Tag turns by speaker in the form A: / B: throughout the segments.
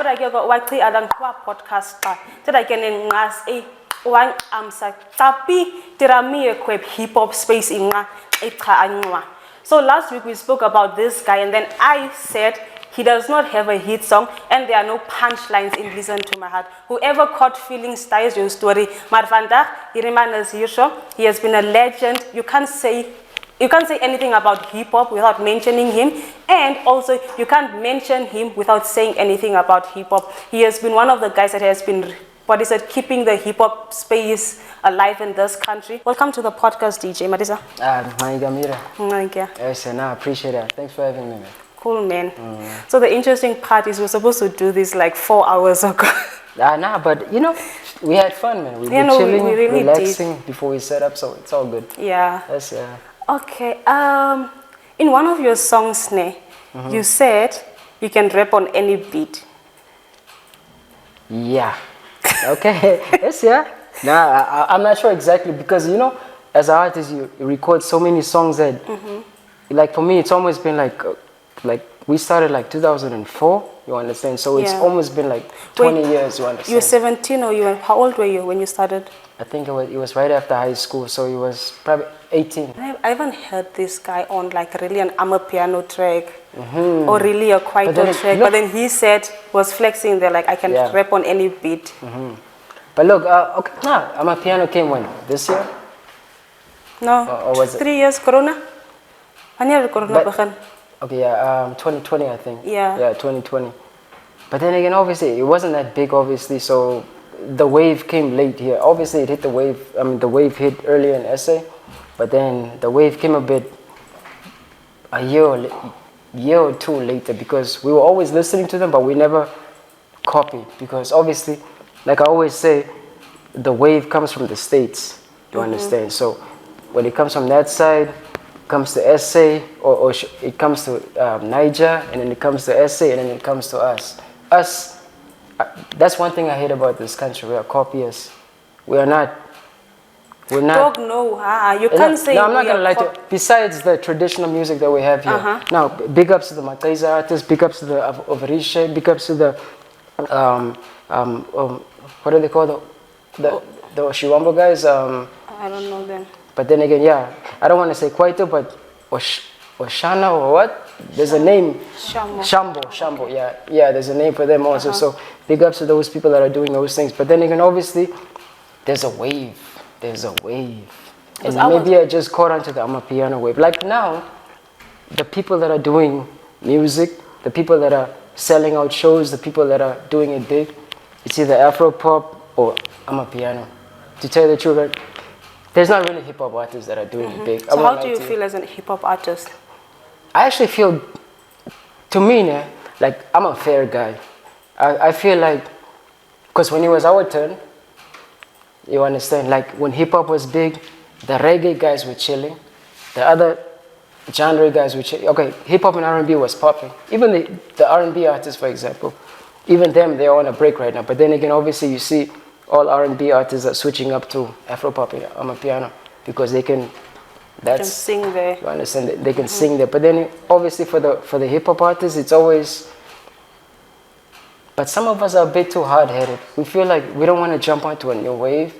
A: mara ke go wa qhi alang kwa podcast ka tla ke ne ngas e one amsa tapi tirami equip hip hop space inga echa anwa. So last week we spoke about this guy and then I said he does not have a hit song and there are no punchlines in Listen to My Heart. Whoever caught feelings ties your story. Marvanda, he remains here. He has been a legend. You can't say anything about hip hop without mentioning him, and also you can't mention him without saying anything about hip hop. He has been one of the guys that has been keeping the hip hop space alive in this country. Welcome to the podcast, DJ Marisa.
B: Yes, and I appreciate that. Thanks for having me, man.
A: Cool, man. So the interesting part is we're supposed to do this like 4 hours ago.
B: But you know, we had fun, man. We were chilling,
A: we really
B: relaxing before we set up, so it's all good.
A: Yeah.
B: Yes, yeah.
A: Okay. In one of your songs, you said you can rap on any beat.
B: Yeah. Okay. Yes, yeah. Nah, I'm not sure exactly because, you know, as an artist, you record so many songs that, like for me, it's always been like we started like 2004, you understand? So it's almost been like 20 years, you understand?
A: You were 17 or how old were you when you started?
B: I think it was right after high school, so it was probably 18.
A: I haven't heard this guy on like really an amapiano track or really a kwaito track, but then he said, was flexing there like I can rap on any beat.
B: But look, okay, amapiano came when? This year?
A: No,
B: or was
A: 3 years, Corona? Corona.
B: Okay, yeah, 2020 I think.
A: Yeah,
B: 2020. But then again, obviously, it wasn't that big, obviously, so the wave came late here. Obviously, it hit the wave, the wave hit earlier in SA, but then the wave came a year or two later because we were always listening to them, but we never copied because obviously, like I always say, the wave comes from the States, you understand? So when it comes from that side, comes to SA or it comes to Niger, and then it comes to SA, and then it comes to us. That's one thing I hate about this country. We are copiers. We're not.
A: Dog, no, you can't say.
B: No, I'm not gonna lie to you. Besides the traditional music that we have here, now big ups to the Mataiza artists, big ups to the Overishe, big ups to the what do they call the Shiwambo guys?
A: I don't know them.
B: But then again, I don't want to say Kwaito, but Oshana or what? There's a name. Shambo. Yeah, there's a name for them also. So big ups to those people that are doing those things. But then again, obviously, there's a wave. And maybe I just caught onto the amapiano wave. Like now, the people that are doing music, the people that are selling out shows, the people that are doing it big, it's either Afro pop or amapiano. To tell you the truth, there's not really hip hop artists that are doing it big.
A: So how do you feel as a hip hop artist?
B: I actually feel, to me, like I'm a fair guy. I feel like, because when it was our turn, you understand, like when hip hop was big, the reggae guys were chilling, the other genre guys were chilling. Okay, hip hop and R&B was popping. Even the R&B artists, for example, even them, they're on a break right now. But then again, obviously you see all R&B artists are switching up to Afro pop and amapiano because they can.
A: They can sing there.
B: You understand? They can sing there. But then obviously for the hip hop artists, it's always. But some of us are a bit too hard-headed. We feel like we don't want to jump onto a new wave.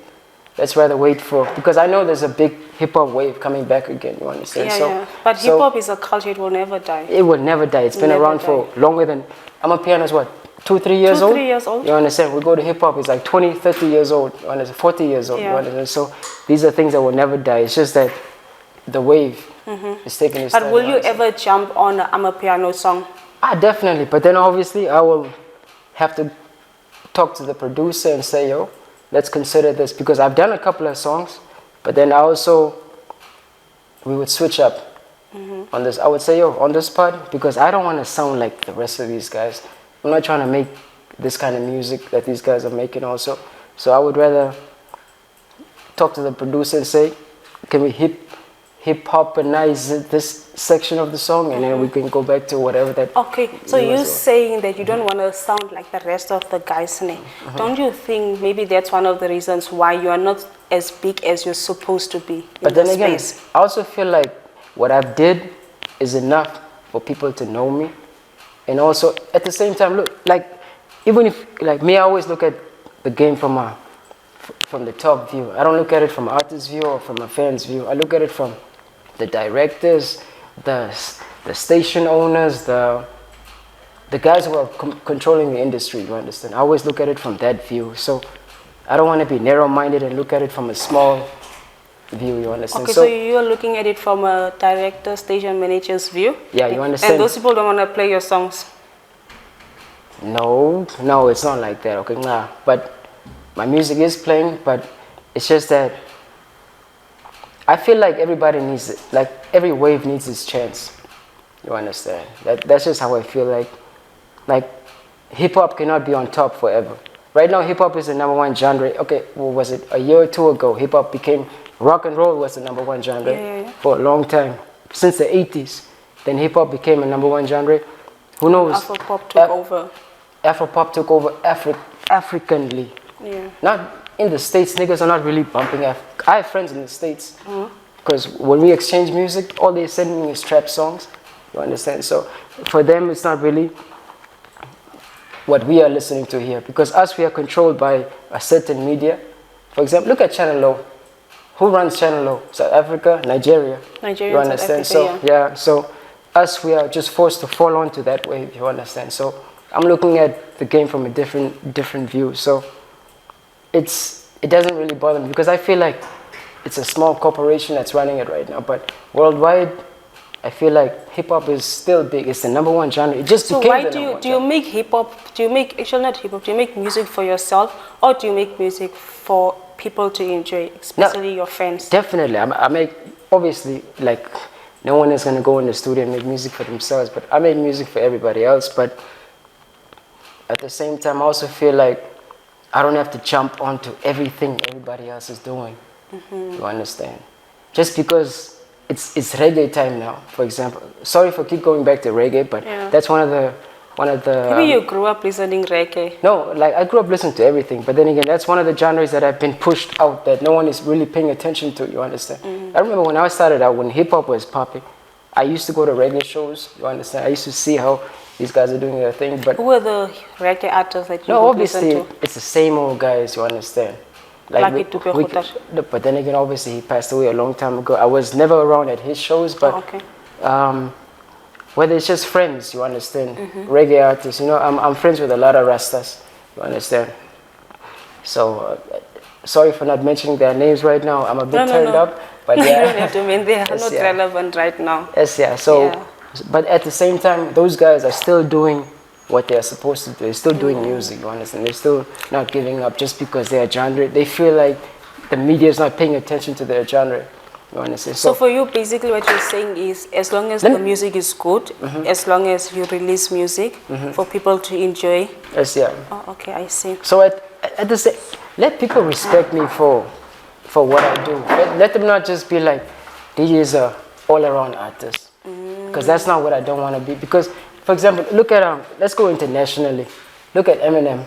B: Let's rather wait because I know there's a big hip hop wave coming back again. You understand?
A: Yeah. But hip hop is a culture; it will never die.
B: It will never die. It's been around for longer than. amapiano is what? 2-3 years old?
A: 3 years old.
B: You understand? We go to hip hop, it's like 20, 30 years old, 40 years old. You understand? So these are things that will never die. It's just that the wave is taking its time.
A: But will you ever jump on an amapiano song?
B: Definitely. But then obviously I will have to talk to the producer and say, yo, let's consider this. Because I've done a couple of songs, but then we would switch up on this. I would say, yo, on this part, because I don't want to sound like the rest of these guys. I'm not trying to make this kind of music that these guys are making also. So I would rather talk to the producer and say, can we hip-hopanize this section of the song, and then we can go back to whatever that.
A: Okay, so you're saying that you don't want to sound like the rest of the guys. Don't you think maybe that's one of the reasons why you are not as big as you're supposed to be?
B: But then again, I also feel like what I did is enough for people to know me. And also, at the same time, look, like, even if, like me, I always look at the game from the top view. I don't look at it from artist's view or from a fan's view. I look at it from the directors, the station owners, the guys who are controlling the industry, you understand? I always look at it from that view. So I don't want to be narrow-minded and look at it from a small view, you understand?
A: Okay, so you're looking at it from a director, station manager's view?
B: Yeah, you understand?
A: And those people don't want to play your songs?
B: No, it's not like that, okay? Nah, but my music is playing, but it's just that I feel like everybody needs it. Like every wave needs its chance. You understand? That's just how I feel like. Like hip hop cannot be on top forever. Right now, hip hop is the #1 genre. Okay, what was it? A year or two ago, hip hop became rock and roll was the #1 genre for a long time, since the 80s. Then hip hop became a #1 genre. Who knows?
A: Afro-pop took over.
B: Afro-pop took over Africanly.
A: Yeah.
B: Not in the States, niggas are not really bumping I have friends in the States. Because when we exchange music, all they send me is trap songs. You understand? So for them, it's not really what we are listening to here. Because us, we are controlled by a certain media. For example, look at Channel O. Who runs Channel O? South Africa, Nigeria.
A: Nigeria,
B: you understand?
A: South Africa,
B: yeah. So us, we are just forced to fall onto that wave. You understand? So I'm looking at the game from a different view. So it doesn't really bother me because I feel like it's a small corporation that's running it right now. But worldwide, I feel like hip hop is still big. It's the #1 genre. It just
A: so
B: became
A: why
B: the
A: do
B: #1
A: you do you make hip hop? Do you make actually not hip hop? Do you make music for yourself, or do you make music for people to enjoy, especially your fans?
B: Definitely, I make obviously like no one is gonna go in the studio and make music for themselves, but I make music for everybody else. But at the same time, I also feel like I don't have to jump onto everything everybody else is doing. You understand? Just because it's reggae time now, for example. Sorry for keep going back to reggae, but that's one of the
A: Maybe you grew up listening reggae.
B: No, like I grew up listening to everything, but then again, that's one of the genres that have been pushed out that no one is really paying attention to. You understand? I remember when I started out, when hip hop was popping, I used to go to reggae shows. You understand? I used to see how these guys are doing their thing. But
A: who are the reggae artists that you
B: no,
A: would
B: obviously
A: listen to?
B: it's the same old guys. You understand? But then again, obviously he passed away a long time ago. I was never around at his shows, but whether it's just friends, you understand, reggae artists. You know, I'm friends with a lot of Rastas. You understand? So sorry for not mentioning their names right now. I'm a bit turned up, but yeah.
A: You don't have to mean they are not relevant right now.
B: Yes, yeah. So, but at the same time, those guys are still doing what they are supposed to do. They're still doing music, you understand? They're still not giving up just because they are genre. They feel like the media is not paying attention to their genre, you understand?
A: So for you, basically what you're saying is, as long as the music is good, as long as you release music for people to enjoy.
B: Yes, yeah.
A: Oh, okay, I see.
B: So at the same, let people respect me for what I do. Let them not just be like, DJ is a all-around artist. Because that's not what I don't want to be. Because, for example, look at, let's go internationally. Look at Eminem.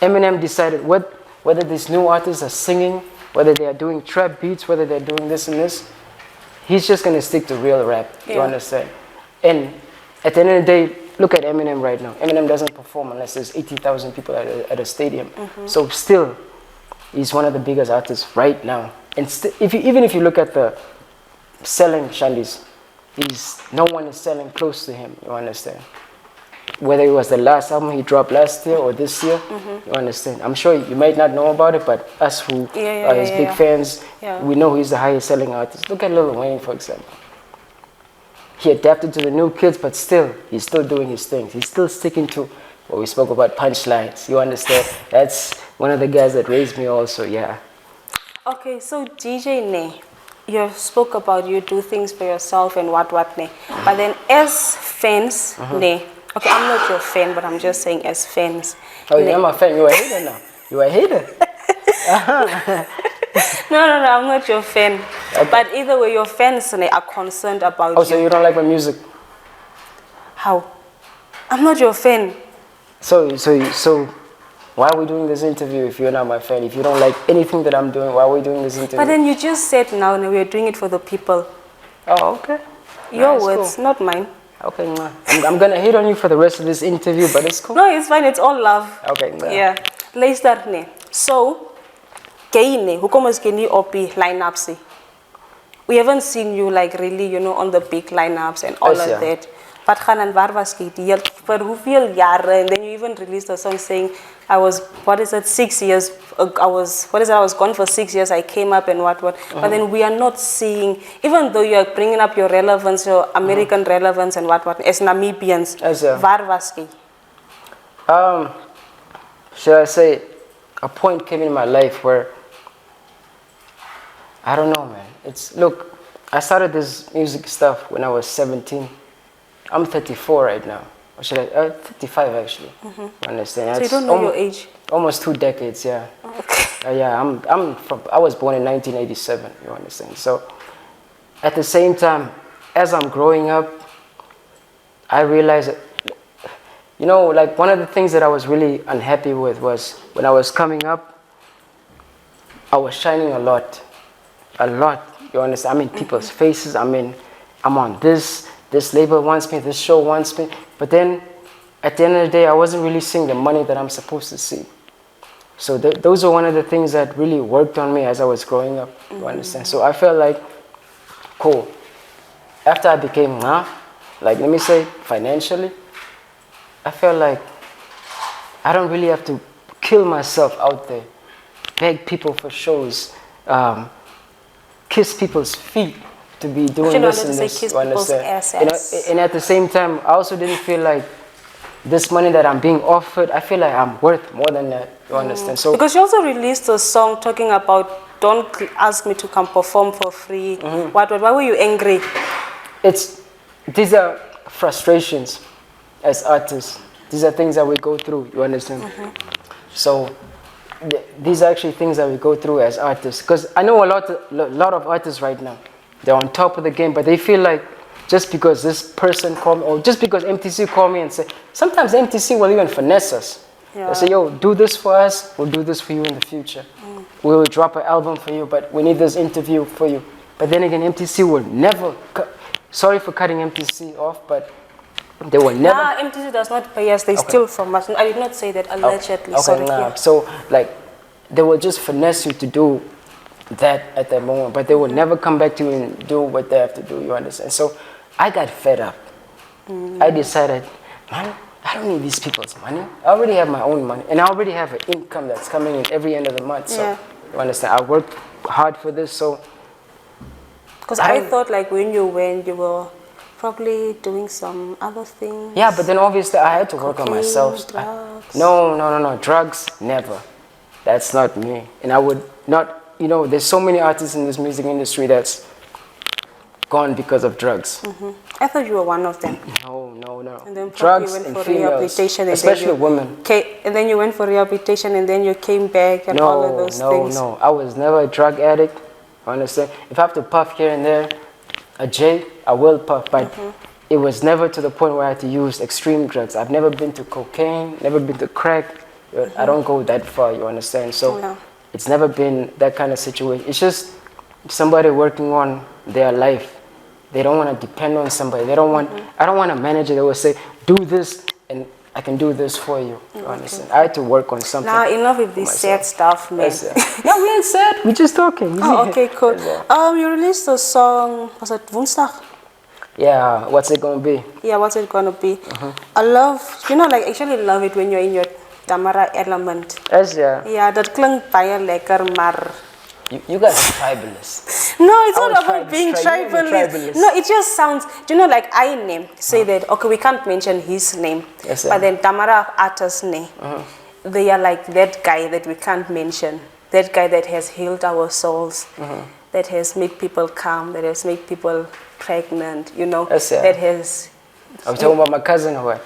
B: Eminem decided whether these new artists are singing, whether they are doing trap beats, whether they're doing this and this, he's just going to stick to real rap, you understand? And at the end of the day, look at Eminem right now. Eminem doesn't perform unless there's 80,000 people at a stadium. So still, he's one of the biggest artists right now. And even if you look at the selling shandies, no one is selling close to him, you understand? Whether it was the last album he dropped last year or this year, you understand? I'm sure you might not know about it, but us who are his big fans, we know he's the highest selling artist. Look at Lil Wayne, for example. He adapted to the new kids, but still, he's still doing his things. He's still sticking to what we spoke about, punchlines, you understand? That's one of the guys that raised me also, yeah.
A: Okay, so DJ Ne, you spoke about you do things for yourself and what ne. But then as fans, Ne, okay, I'm not your fan, but I'm just saying as fans.
B: Oh, yeah, I'm a fan. You're a hater now. You're a hater.
A: No, I'm not your fan. Okay. But either way, your fans are concerned about you.
B: Oh, so you don't like my music?
A: How? I'm not your fan.
B: So why are we doing this interview if you're not my fan? If you don't like anything that I'm doing, why are we doing this interview?
A: But then you just said now we're doing it for the people.
B: Oh, okay.
A: Your words, not mine.
B: Okay, nah. I'm gonna hate on you for the rest of this interview, but it's cool.
A: No, it's fine. It's all love.
B: Okay, nah.
A: Yeah. Luister nee. So, Kane, hoekom is jy nie op die line-ups nie? We haven't seen you like really, you know, on the big lineups and all
B: Yes,
A: of
B: yeah.
A: that. Wat gaan en waar was jy die vir hoeveel jare? And then you even released a song saying I was 6 years I was gone for 6 years, I came up and what. But then we are not seeing, even though you are bringing up your relevance, your American relevance and what as Namibians.
B: Yes, yeah.
A: Waar was jy?
B: Should I say, a point came in my life where, I don't know, man. Look, I started this music stuff when I was 17. I'm 34 right now. Or should I? 35 actually. You understand?
A: So you don't know your age?
B: Almost 2 decades, yeah.
A: Okay.
B: Yeah, I was born in 1987. You understand? So, at the same time, as I'm growing up, I realized that, you know, like one of the things that I was really unhappy with was when I was coming up, I was shining a lot. You understand? I'm in people's faces. I'm on this label wants me, this show wants me. But then, at the end of the day, I wasn't really seeing the money that I'm supposed to see. So those are one of the things that really worked on me as I was growing up. You understand? So I felt like, cool. After I became, like let me say, financially, I felt like I don't really have to kill myself out there, beg people for shows, kiss people's feet to be doing this and this.
A: Kiss people's asses.
B: You know, and at the same time, I also didn't feel like this money that I'm being offered, I feel like I'm worth more than that. You understand? So
A: because you also released a song talking about don't ask me to come perform for free. Why were you angry?
B: These are frustrations as artists. These are things that we go through. You understand? So these are actually things that we go through as artists. Because I know a lot of artists right now, they're on top of the game, but they feel like just because this person called me, or just because MTC called me and say, sometimes MTC will even finesse us.
A: Yeah.
B: They say, yo, do this for us, we'll do this for you in the future. We will drop an album for you, but we need this interview for you. But then again, MTC will never, sorry for cutting MTC off, but they will never.
A: Nah, MTC does not pay us, they steal from us. I did not say that, allegedly.
B: Okay,
A: sorry.
B: nah.
A: Yeah.
B: So, like, they will just finesse you to do that at that moment, but they will never come back to you and do what they have to do, you understand? So, I got fed up. I decided, man, I don't need these people's money. I already have my own money, and I already have an income that's coming in every end of the month. So, you understand? I worked hard for this, so.
A: Because I thought, like, when you went, you were probably doing some other things.
B: Yeah, but then obviously I had to work on myself.
A: Drugs.
B: No, drugs, never. That's not me. And I would not, you know, there's so many artists in this music industry that's gone because of drugs.
A: I thought you were one of them.
B: No.
A: And then
B: Drugs
A: you went
B: and
A: for
B: females,
A: rehabilitation, and
B: especially women.
A: And then you went for rehabilitation, and then you came back, and all of those things.
B: No. I was never a drug addict. Understand? If I have to puff here and there, a J, I will puff, but it was never to the point where I had to use extreme drugs. I've never been to cocaine, never been to crack. I don't go that far, you understand? So it's never been that kind of situation. It's just somebody working on their life. They don't want to depend on somebody. They don't want. I don't want a manager that will say, "Do this, and I can do this for you." You understand? I had to work on something.
A: Now enough with this sad stuff, man.
B: No, we ain't sad. We're just talking.
A: Oh, okay, cool. You released a song. Was it Woensdag?
B: Yeah. What's it gonna be?
A: Yeah, what's it gonna be? I love. You know, like actually love it when you're in your Tamara element.
B: Yes, yeah.
A: Yeah, dat klinkt baie lekker, maar.
B: You guys are tribalists.
A: No, it's not about being tribalist. No, it just sounds, you know, like I name, say that, okay, we can't mention his name,
B: yes,
A: but then Tamara artist's name, they are like that guy that we can't mention, that guy that has healed our souls, that has made people calm, that has made people pregnant, you know,
B: yes, yeah.
A: that has...
B: Are we talking about my cousin or what?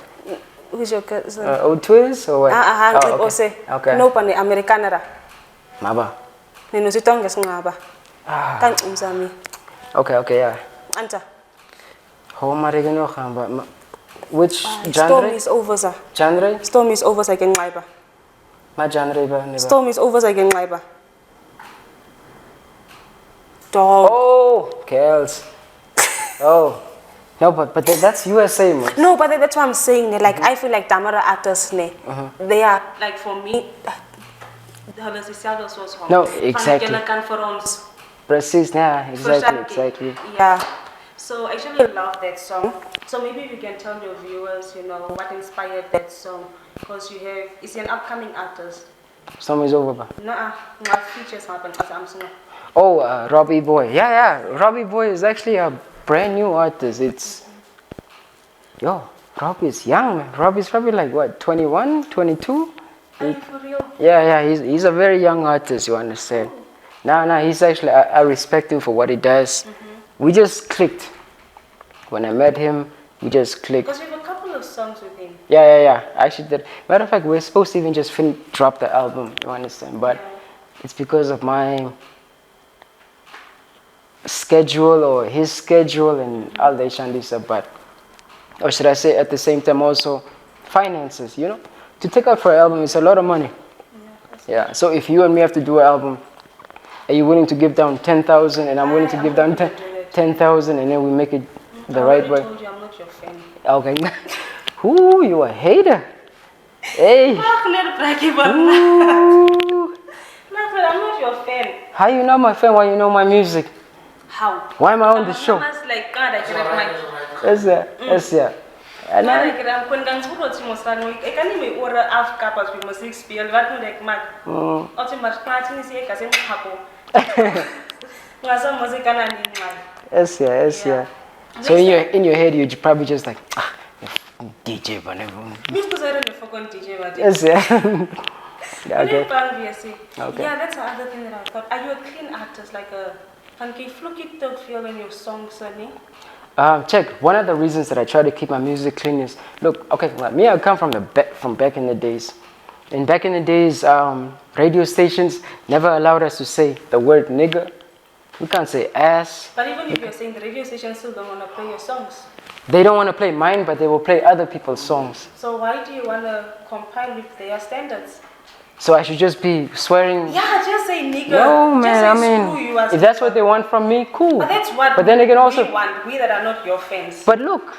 A: Who's your cousin?
B: Old twins or what?
A: Okay. No, pani Americanera.
B: Maba.
A: Nino sitong ngesingaba. Kan umzami.
B: Okay, yeah.
A: Anta.
B: How am I going to go? Which genre?
A: Storm is over, sir.
B: Genre?
A: Storm is over, sir. Kenaiba.
B: My genre ba?
A: Storm is over, sir. Kenaiba. Dog.
B: Oh, Kels. Oh. No, but that's USA, man.
A: No, but that's what I'm saying. Like I feel like Damara actors, they are like for me.
B: No, exactly. Precies, yeah, exactly.
A: Yeah. So I actually love that song. So maybe you can tell your viewers, what inspired that song, because it's an upcoming artist.
B: Song is over, ba?
A: No, my features happen as I'm saying.
B: Oh, Robbie Boy. Yeah. Robbie Boy is actually a brand new artist. Robbie is young, man. Robbie's probably like what, 21, 22?
A: Are you for real?
B: Yeah, he's a very young artist, you understand. Nah, he's actually, I respect him for what he does. We just clicked. When I met him, we just clicked.
A: Because we have a couple of songs with him.
B: Yeah. I actually did. Matter of fact, we're supposed to even just drop the album, you understand. But it's because of my schedule or his schedule and all that shandisa, but, or should I say at the same time also, finances, To take out for an album is a lot of money. Yeah, so if you and me have to do an album, are you willing to give down 10,000 and I'm willing to give down 10,000 and then we make it the right way?
A: I told you I'm not your fan.
B: Okay. Ooh, you a hater. Hey.
A: Ooh. I'm not your fan.
B: How you know my fan? Why you know my music?
A: How?
B: Why am I on the show?
A: Like God, I get my.
B: Yes, yeah. And
A: I can't even order half cup we must experience that like my.
B: Yes, yeah. So in your head you probably just like DJ whatever. Yes, yeah. Okay.
A: Yeah, that's the other thing that I thought. Are you a clean artist, like a funky fluky talk feel in your songs, Sunny?
B: Check. One of the reasons that I try to keep my music clean is, look, okay, me, I come from back in the days. And back in the days, radio stations never allowed us to say the word nigga. We can't say ass.
A: But even if you're saying the radio stations still don't want to play your songs.
B: They don't want to play mine, but they will play other people's songs.
A: So why do you want to compile with their standards?
B: So I should just be swearing?
A: Yeah, just say nigga.
B: No, man, if that's what they want from me, cool.
A: But that's what
B: then they can also
A: we want, we that are not your fans.
B: But look,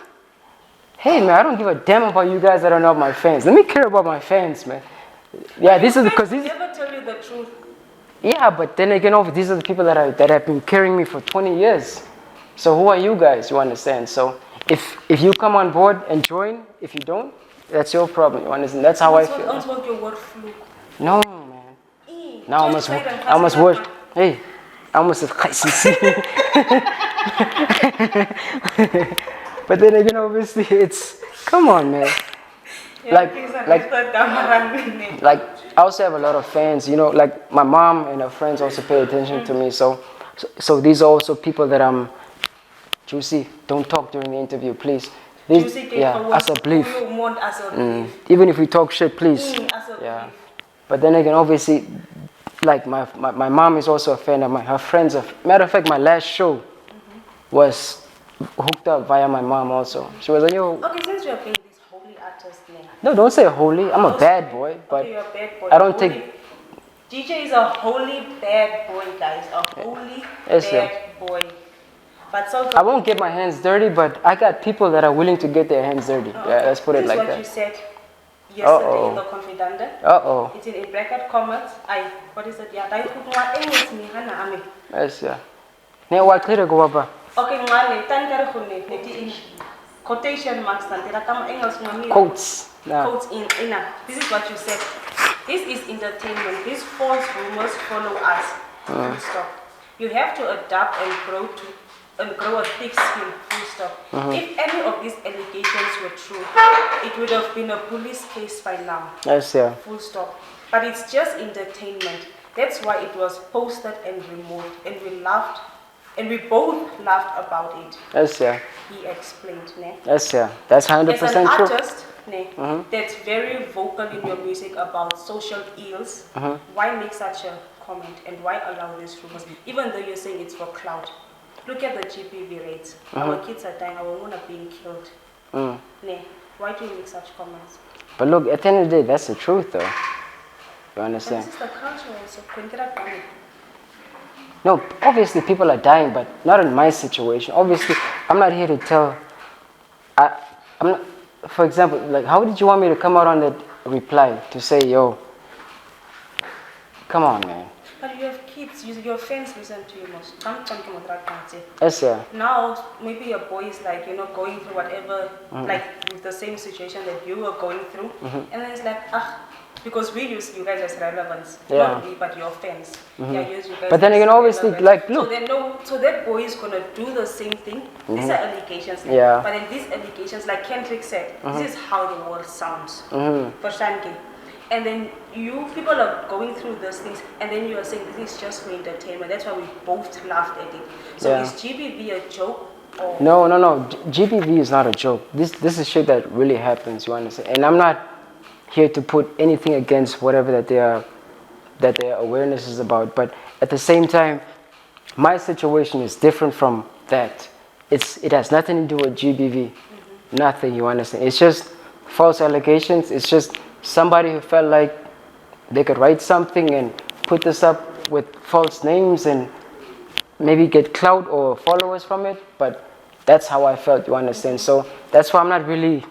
B: hey, man, I don't give a damn about you guys that are not my fans. Let me care about my fans, man. Yeah, this is because these
A: never tell you the truth.
B: Yeah, but then again, these are the people that have been carrying me for 20 years. So who are you guys? You understand? So if you come on board and join, if you don't, that's your problem. You understand? That's how I feel.
A: Don't want your word fluke.
B: No, man. Now I must work. Hey, I must have But then again, obviously, come on, man. Like I also have a lot of fans, like my mom and her friends also pay attention to me. So these are also people that I'm, Juicy, don't talk during the interview, please. As a belief. Even if we talk shit, please. Yeah. But then again, obviously, like my mom is also a fan of mine. Her friends matter of fact, my last show was hooked up via my mom also. She was like, yo.
A: Okay, since you're playing this holy artist name.
B: No, don't say holy. I'm a bad boy, but
A: you're a bad boy.
B: I don't take.
A: DJay is a holy bad boy, guys. A holy bad boy. But so
B: I won't get my hands dirty, but I got people that are willing to get their hands dirty. Yeah, let's put it like that.
A: This is what you said yesterday in the Confidante. It's in bracket comments. What is it? Yeah,
B: yes, yeah. Now what clear go up?
A: Okay, ngale tankare khone neti quotation marks nantela kama English ngami.
B: Quotes.
A: Quotes in inner. This is what you said. This is entertainment. These false rumors follow us. Stop. You have to adapt and grow a thick skin. Full stop. If any of these allegations were true, it would have been a police case by now.
B: Yes, yeah.
A: Full stop. But it's just entertainment. That's why it was posted and removed, and we laughed, and we both laughed about it.
B: Yes, yeah.
A: He explained, ne?
B: Yes, yeah. That's 100% true.
A: As an artist, ne, that's very vocal in your music about social ills. Why make such a comment and why allow these rumors? Even though you're saying it's for clout. Look at the GPV rates. Our kids are dying, our women are being killed. Ne, why do you make such comments?
B: But look, at the end of the day, that's the truth, though. You understand?
A: But this is the culture also.
B: No, obviously people are dying, but not in my situation. Obviously, I'm not here to tell I'm not, for example, like, how did you want me to come out on that reply to say, yo, come on, man.
A: But you have kids, your friends listen to you most.
B: Yes, yeah.
A: Now, maybe your boy is like, going through whatever, like with the same situation that you were going through. And then it's like, because we use you guys as relevance.
B: Yeah.
A: Not we, but your fans. Yeah, use you guys
B: But then
A: as
B: again, obviously,
A: relevance.
B: like, look.
A: So that boy is going to do the same thing. These are allegations.
B: Yeah.
A: But then these allegations, like Kendrick said, this is how the world sounds. For Shanky. And then you people are going through those things, and then you are saying this is just for entertainment. That's why we both laughed at it. So is GBV a joke? Or?
B: No. GBV is not a joke. This is shit that really happens. You understand? And I'm not here to put anything against whatever that their awareness is about. But at the same time, my situation is different from that. It has nothing to do with GBV. Nothing. You understand? It's just false allegations. It's just somebody who felt like they could write something and put this up with false names and maybe get clout or followers from it, but that's how I felt, you understand? So that's why I'm not really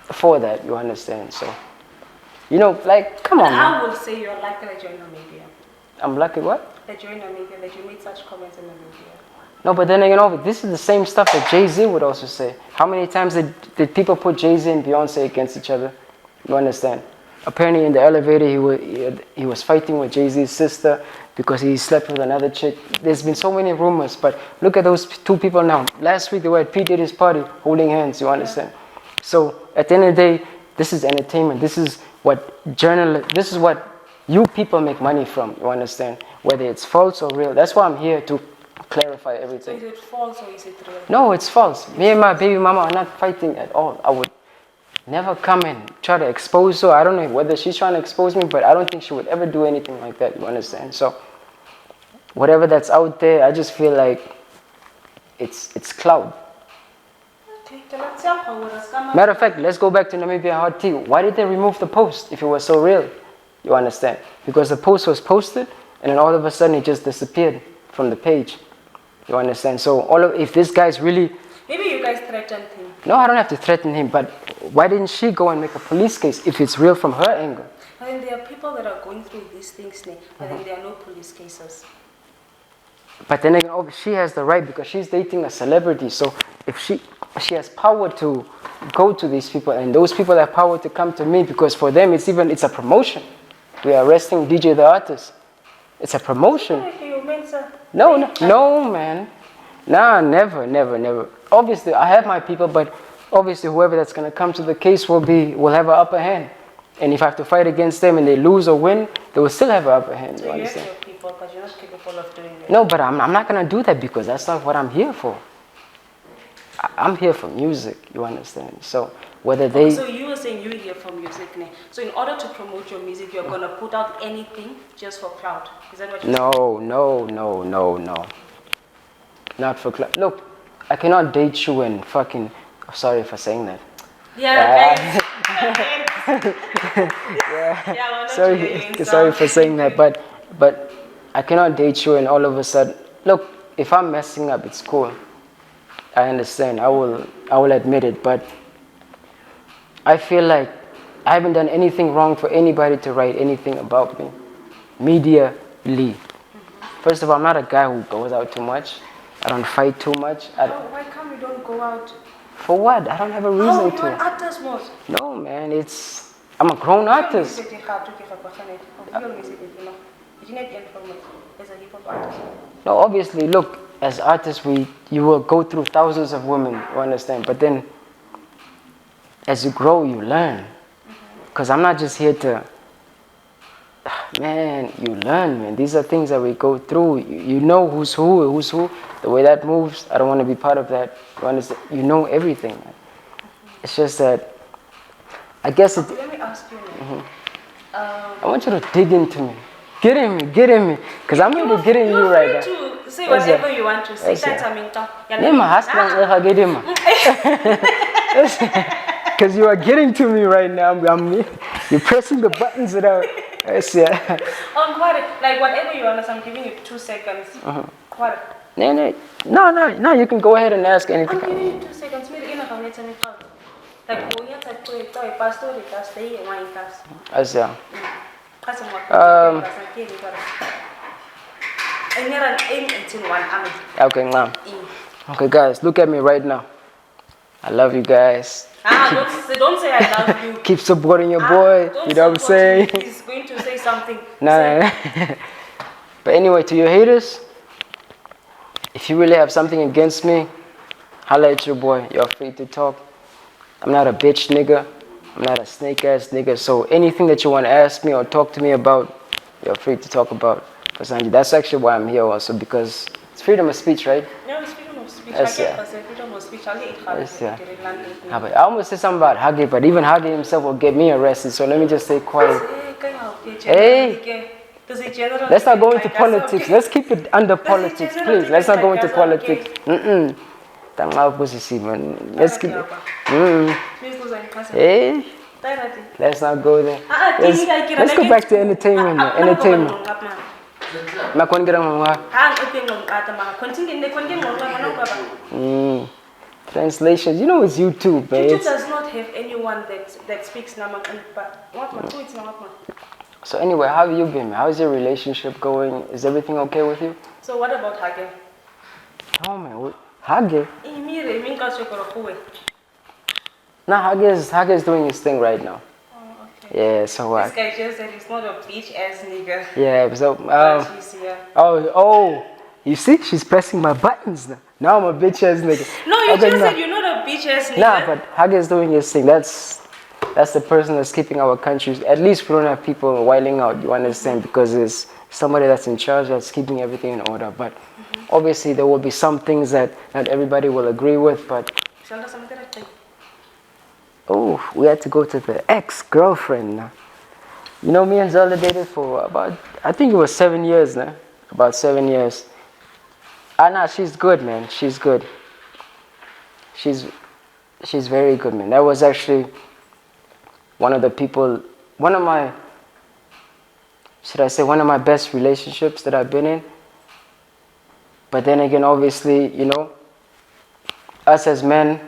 B: for that, you understand? So, like, come on, man.
A: I will say you're lucky that you're in Namibia.
B: I'm lucky what?
A: That you're in Namibia, that you made such comments in Namibia.
B: No, but then again, this is the same stuff that Jay-Z would also say. How many times did people put Jay-Z and Beyonce against each other? You understand? Apparently in the elevator he was fighting with Jay-Z's sister because he slept with another chick. There's been so many rumors, but look at those two people now. Last week they were at P. Diddy's party holding hands, you understand? So at the end of the day, this is entertainment. This is what you people make money from, you understand? Whether it's false or real. That's why I'm here to clarify everything.
A: So is it false or is it real?
B: No, it's false. Me and my baby mama are not fighting at all. I would never come and try to expose her. I don't know whether she's trying to expose me, but I don't think she would ever do anything like that, you understand? So whatever that's out there, I just feel like it's cloud.
A: Okay,
B: Matter of fact, let's go back to Namibian Hot Tea. Why did they remove the post if it was so real? You understand? Because the post was posted and then all of a sudden it just disappeared from the page. You understand? So if this guy's really...
A: Maybe you guys threatened him.
B: No, I don't have to threaten him, but why didn't she go and make a police case if it's real from her angle?
A: But then there are people that are going through these things, but then there are no police cases.
B: But then again, she has the right because she's dating a celebrity. So if she has power to go to these people, and those people have power to come to me because for them it's a promotion. We are arresting DJay the artist. It's a promotion. No, man. Nah, never. Obviously, I have my people, but obviously whoever that's going to come to the case will have an upper hand. And if I have to fight against them and they lose or win, they will still have an upper hand.
A: So you have your people, but you're not capable of doing it.
B: No, but I'm not going to do that because that's not what I'm here for. I'm here for music, you understand? So whether they...
A: So you were saying you're here for music, so in order to promote your music, you're going to put out anything just for clout. Is that what you're saying?
B: No. Not for clout. Look, I cannot date you and fucking... Sorry for saying that.
A: Yeah.
B: Sorry for saying that, but I cannot date you and all of a sudden... Look, if I'm messing up, it's cool. I understand. I will admit it, but I feel like I haven't done anything wrong for anybody to write anything about me. Medially. First of all, I'm not a guy who goes out too much. I don't fight too much.
A: Why come you don't go out?
B: For what? I don't have a reason to.
A: You're an artist, most.
B: No, man. I'm a grown artist. No, obviously, look, as artists, you will go through thousands of women, you understand? But then, as you grow, you learn. Because I'm not just here to... Man, you learn, man. These are things that we go through. You know who's who. The way that moves, I don't want to be part of that. You understand? You know everything, man. It's just that, I guess it...
A: Let me ask you,
B: I want you to dig into me. Get in me. Because I'm going to get in you right now.
A: You're free to say whatever you want to say.
B: Because you are getting to me right now. You're pressing the buttons that are...
A: Like whatever you want, I'm giving you 2 seconds.
B: No, you can go ahead and ask anything.
A: I'm giving you 2 seconds.
B: Asya. Okay, ma'am. Okay, guys, look at me right now. I love you guys.
A: Don't say I love you.
B: Keep supporting your boy. You know what I'm saying?
A: He's going to say something.
B: Nah. But anyway, to your haters, if you really have something against me, holla at your boy. You're free to talk. I'm not a bitch nigga. I'm not a snake ass nigga. So anything that you want to ask me or talk to me about, you're free to talk about. That's actually why I'm here also, because it's freedom of speech, right?
A: No, it's freedom of speech.
B: Yes,
A: I
B: yeah.
A: get freedom of speech.
B: Yes, yeah. I almost said something about Hage, but even Hage himself will get me arrested. So let me just stay quiet. Hey, let's not go into politics. Let's keep it under politics, please. Let's not go into politics. Let's keep it. Hey, let's not go there. Let's go back to entertainment. Entertainment. Translations. You know it's YouTube, man.
A: YouTube does not have anyone that speaks Namibian.
B: So anyway, how have you been? How's your relationship going? Is everything okay with you?
A: So what about Hage?
B: Oh man, Hage? Nah, Hage is doing his thing right now.
A: Oh, okay.
B: Yeah, so
A: this guy just said he's not a bitch ass nigga.
B: Yeah, so
A: But he's here.
B: oh, you see, she's pressing my buttons now. Now I'm a bitch ass nigga.
A: No, you just said you're not a bitch ass nigga.
B: Nah, but Hage is doing his thing. That's the person that's keeping our country. At least we don't have people whiling out. You understand? Because it's somebody that's in charge that's keeping everything in order. But obviously there will be some things that not everybody will agree with. But oh, we had to go to the ex-girlfriend now. You know, me and Zelda dated for about, I think it was 7 years now. About 7 years. Nah, she's good, man. She's good. She's very good, man. That was actually one of my best relationships that I've been in. But then again, obviously, you know, us as men,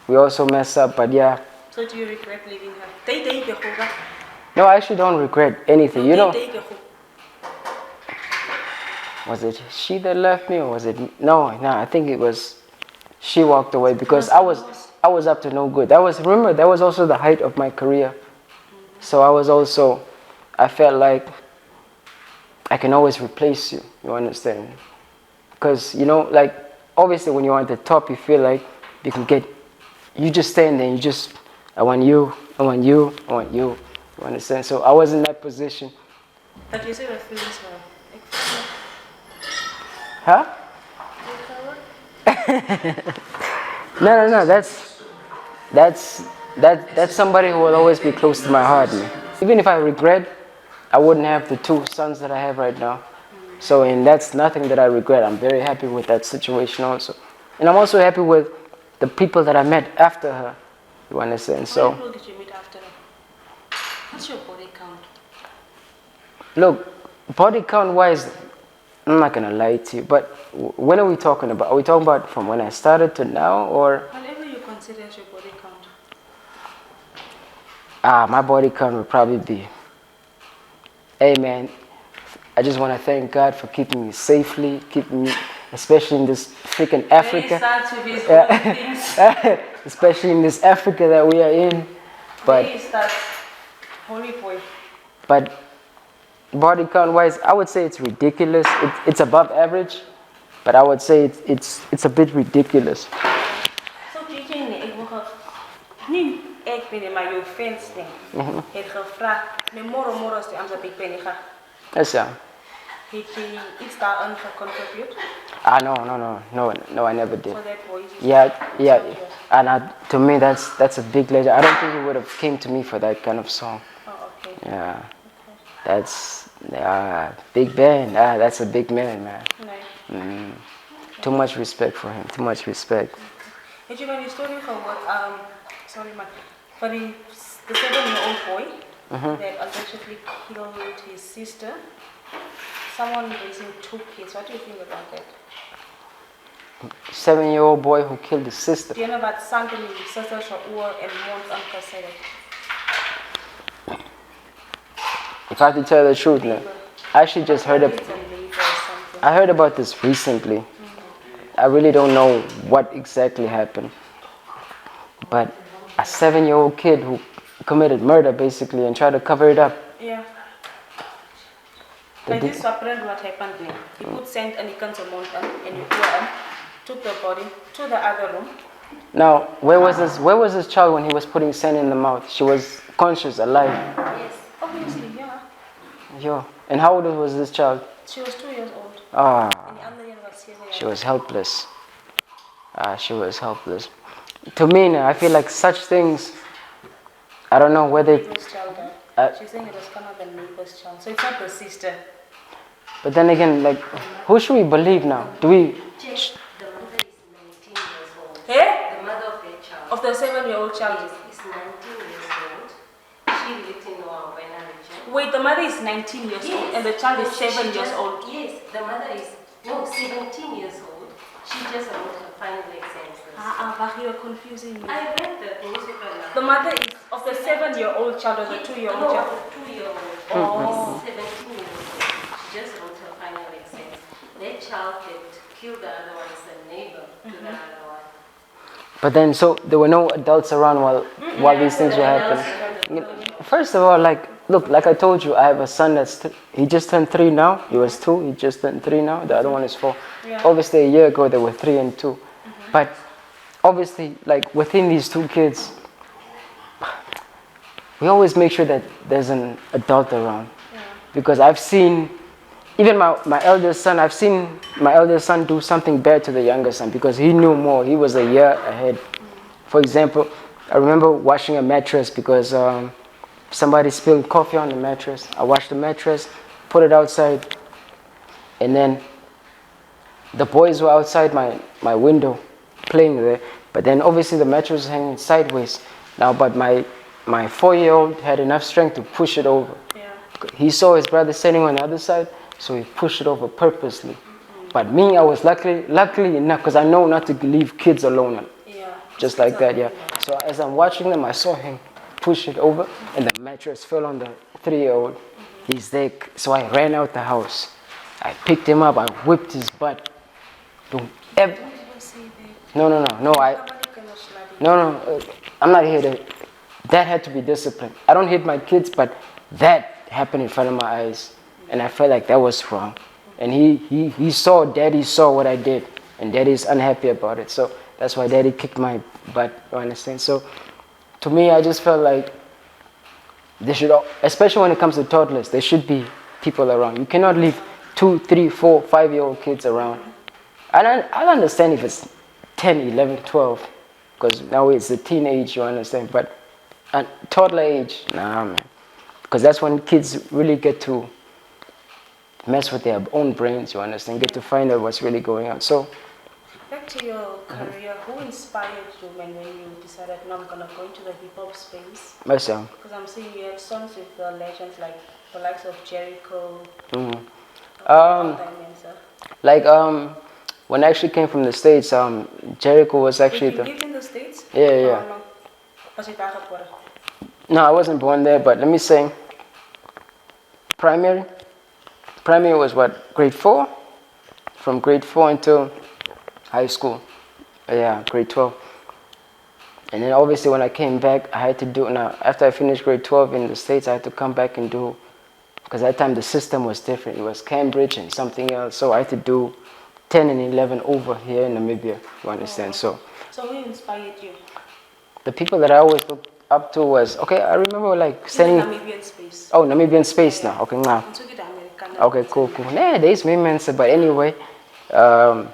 B: we also mess up, but yeah.
A: So do you regret leaving her?
B: No, I actually don't regret anything, you know. Was it she that left me or was it, no, I think it was she walked away because I was up to no good. That was also the height of my career. So I felt like I can always replace you, you understand? Because, you know, like, obviously when you're at the top, you feel like you just stand there and I want you, you understand? So I was in that position.
A: But you said your feelings were
B: huh? No, that's somebody who will always be close to my heart, man. Even if I regret, I wouldn't have the 2 sons that I have right now. So, and that's nothing that I regret. I'm very happy with that situation also. And I'm also happy with the people that I met after her. You understand? So,
A: how many people did you meet after her? What's your body count?
B: Look, body count wise, I'm not gonna lie to you, but when are we talking about? Are we talking about from when I started to now, or?
A: Whatever you consider as your body count.
B: My body count would probably be, hey man, I just want to thank God for keeping me safely, keeping me, especially in this freaking Africa. Especially in this Africa that we are in. But body count wise, I would say it's ridiculous. It's above average, but I would say it's a bit ridiculous.
A: So DJay, ek ben maar jou fans ding. Het gevra, me moro is die amper big penny.
B: Yes, yeah.
A: Heeft jy iets daarin gecontribute?
B: No, I never did.
A: So that boy
B: yeah. And to me, that's a big legend. I don't think he would have came to me for that kind of song.
A: Oh, okay.
B: Yeah. Okay. That's big band. That's a big man, man.
A: Nice.
B: Okay. Too much respect for him. Too much respect.
A: Heb je van die story gehoord? Sorry, maar for the 7-year-old boy that allegedly killed his sister. Someone raising 2 kids. What do you think about that?
B: 7-year-old boy who killed his sister.
A: Do you know that something sister Shaur and Mons uncle said it?
B: If I have to tell the truth now, I actually just heard I heard about this recently. I really don't know what exactly happened. But a 7-year-old kid who committed murder basically and tried to cover it up.
A: Yeah. Like this apparently what happened now. He could send an to mountain and you took the body to the other room.
B: Now, where was this child when he was putting sand in the mouth? She was conscious, alive.
A: Yes. Obviously, yeah.
B: Yo. And how old was this child?
A: She was 2 years old.
B: Ah.
A: And the other one was 7 years
B: She was helpless. She was helpless. To me, now, I feel like such things, I don't know whether...
A: She's saying it was kind of the neighbor's child. So it's not the sister.
B: But then again, like, who should we believe now? Do we...
C: The mother is 19 years old.
A: Hey?
C: The mother of their child.
A: Of the 7-year-old child?
C: Is 19 years old. She lived in Wena region.
A: Wait, the mother is 19 years old and the child is 7 years old?
C: Yes, the mother is, 17 years old. She just wrote her final exams.
A: You're confusing me.
C: I read the newspaper now.
A: The mother is of the 7-year-old child or the 2-year-old child?
C: No, the 2-year-old.
A: Oh.
C: 17 years old. She just wrote her final exams. That child had killed the other one, is a neighbor to the other one.
B: But then, so there were no adults around while these things were happening. First of all, like, look, like I told you, I have a son he just turned 3 now. He was 2, he just turned 3 now. The other one is 4.
A: Yeah.
B: Obviously, a year ago, they were 3 and 2. But obviously, like, within these 2 kids, we always make sure that there's an adult around.
A: Yeah.
B: Because I've seen, even my eldest son, I've seen my eldest son do something bad to the younger son because he knew more. He was a year ahead. For example, I remember washing a mattress because somebody spilled coffee on the mattress. I washed the mattress, put it outside, and then the boys were outside my window playing there. But then obviously the mattress was hanging sideways. Now, but my 4-year-old had enough strength to push it over.
A: Yeah.
B: He saw his brother standing on the other side, so he pushed it over purposely. But me, I was luckily enough, because I know not to leave kids alone.
A: Yeah.
B: Just like that, yeah. So as I'm watching them, I saw him push it over, and the mattress fell on the 3-year-old. He's there, so I ran out the house. I picked him up, I whipped his butt. Don't ever... No, I'm not here to... That had to be disciplined. I don't hit my kids, but that happened in front of my eyes. And I felt like that was wrong. And he saw, Daddy saw what I did. And Daddy's unhappy about it. So that's why Daddy kicked my butt, you understand? So to me, I just felt like they should, especially when it comes to toddlers, there should be people around. You cannot leave 2, 3, 4, 5-year-old kids around. I'll understand if it's 10, 11, 12, because now it's the teenage, you understand. But at toddler age, nah, man. Because that's when kids really get to mess with their own brains, you understand, get to find out what's really going on. So,
A: back to your career, who inspired you when you decided, no, I'm going to go into the hip-hop space?
B: myself.
A: Because I'm seeing you have songs with the legends like the likes of Jericho.
B: Like, when I actually came from the States, Jericho was actually
A: you lived in the States?
B: Yeah.
A: No. Was it back at water?
B: No, I wasn't born there, but let me say, primary was what, grade 4? From grade 4 until high school. Yeah, grade 12. And then obviously when I came back, I had to do, now after I finished grade 12 in the States, I had to come back and do, because at that time the system was different. It was Cambridge and something else. So I had to do 10 and 11 over here in Namibia, you understand? So
A: who inspired you?
B: the people that I always looked up to was, okay, I remember like saying...
A: Namibian space.
B: Oh, Namibian space now. Okay, now. Okay, cool. Nah, there's women, but anyway, my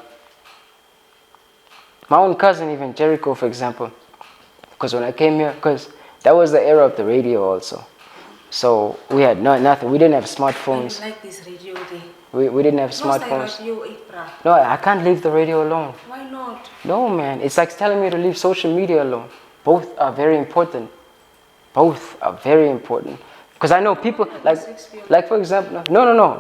B: own cousin, even Jericho, for example, because when I came here, because that was the era of the radio also. So we had nothing. We didn't have smartphones.
A: I like this radio day.
B: We didn't have smartphones. No, I can't leave the radio alone.
A: Why not?
B: No, man. It's like telling me to leave social media alone. Both are very important. Both are very important. Because I know people, like for example, no.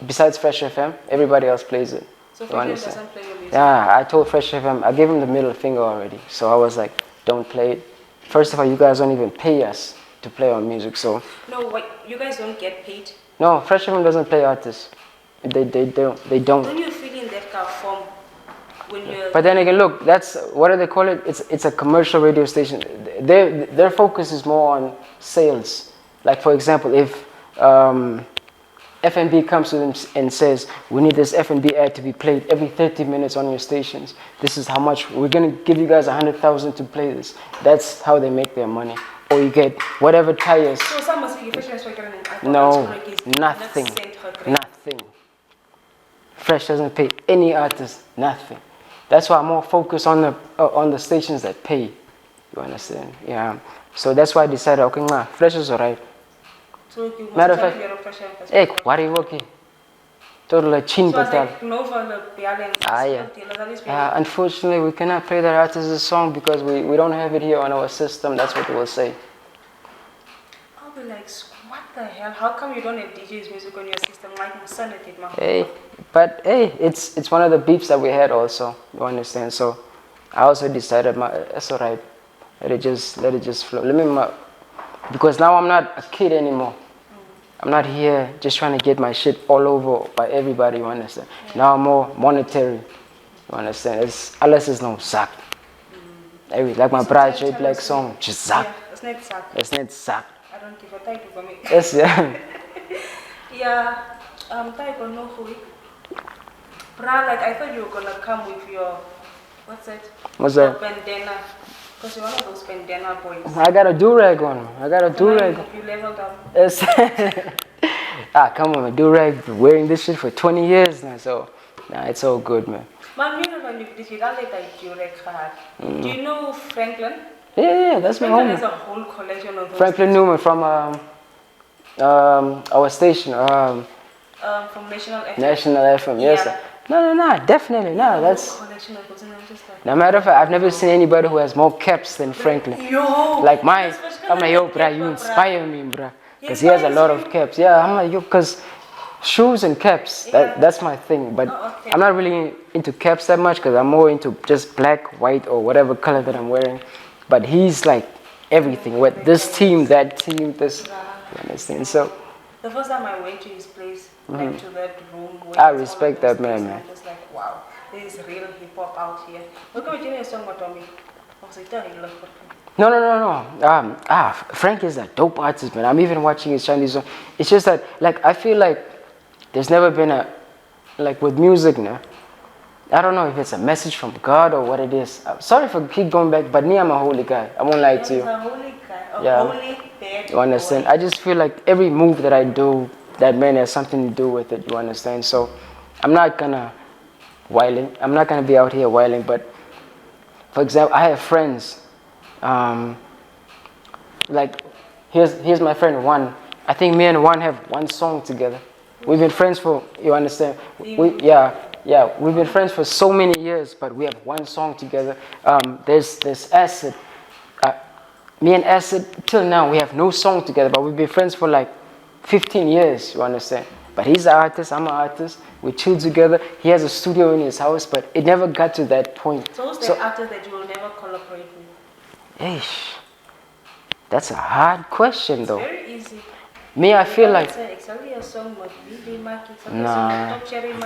B: Besides Fresh FM, everybody else plays it.
A: So Fresh FM doesn't play your music?
B: Yeah, I told Fresh FM, I gave him the middle finger already. So I was like, don't play it. First of all, you guys don't even pay us to play our music, so.
A: No, wait, you guys don't get paid?
B: No, Fresh FM doesn't play artists. They don't.
A: Don't you feel in that kind of form when you're...
B: But then again, look, that's, what do they call it? It's a commercial radio station. Their focus is more on sales. Like for example, if F&B comes to them and says, we need this F&B ad to be played every 30 minutes on your stations. This is how much, we're going to give you guys 100,000 to play this. That's how they make their money. Or you get whatever tires.
A: So some must be
B: No, nothing, nothing. Fresh doesn't pay any artist, nothing. That's why I'm more focused on the stations that pay. You understand? Yeah. So that's why I decided, okay, nah, Fresh is alright.
A: So you must
B: Matter of
A: tell
B: fact,
A: your Fresh FM.
B: hey, what are you working? Total chin
A: So it's
B: patal.
A: like no for the balance.
B: Yeah. Unfortunately, we cannot play that artist's song because we don't have it here on our system. That's what they will say.
A: I'll be like, what the hell? How come you don't have DJ's music on your system? Like my son did, man.
B: Hey, but hey, it's one of the beefs that we had also. You understand? So I also decided, it's alright. Let it just flow. Because now I'm not a kid anymore. I'm not here just trying to get my shit all over by everybody, you understand? Yeah. Now I'm more monetary, you understand? Alles is no zak. Like my brother J Black song, just zak.
A: Yeah, it's not zak.
B: It's not zak.
A: I don't give a title for me.
B: Yes, yeah.
A: Yeah, title no for it. Bra, like I thought you were gonna come with your, what's that?
B: What's that?
A: Bandana. Because you're one of those bandana boys.
B: I got a do-rag on.
A: You leveled up.
B: Yes. Come on, man. Do-rag, wearing this shit for 20 years now, so nah, it's all good, man.
A: Man, you know when you did it, I like do-rag hard. Do you know Franklin?
B: Yeah, that's my homie.
A: Franklin has a whole collection of those.
B: Franklin Newman from our station.
A: From National FM.
B: National FM, yes.
A: Yeah.
B: No, definitely, no. That's.
A: Collection of those, and I'm just like,
B: No matter of fact, I've never seen anybody who has more caps than Franklin.
A: yo,
B: Like I'm like, yo, bruh, you inspire me, bruh. Because he has a lot of caps. Yeah, I'm like, yo, because shoes and caps, that's my thing. But
A: okay.
B: I'm not really into caps that much because I'm more into just black, white, or whatever color that I'm wearing. But he's like everything. With this team, that team, this. You understand? So.
A: The first time I went to his place, like to that room.
B: I respect that man.
A: I was like, wow, this is real hip hop out here. Look at me, a song about me. I was like,
B: No. Frank is a dope artist, man. I'm even watching his Chinese song. It's just that, like, I feel like there's never been a, like with music now, I don't know if it's a message from God or what it is. I'm sorry for keep going back, but me, I'm a holy guy. I won't lie to you.
A: A holy guy, holy bad
B: you understand?
A: boy.
B: I just feel like every move that I do, that man has something to do with it. You understand? So I'm not gonna whiling. I'm not gonna be out here whiling. But for example, I have friends. Like here's my friend Juan. I think me and Juan have one song together. We've been friends for, you understand? Yeah, we've been friends for so many years, but we have one song together. There's Acid. Me and Acid, till now, we have no song together, but we've been friends for like 15 years, you understand? But he's an artist, I'm an artist. We chill together. He has a studio in his house, but it never got to that point.
A: So who's the artist that you will never collaborate with?
B: Eish, that's a hard question, though.
A: It's very easy.
B: Me, I feel like... Nah,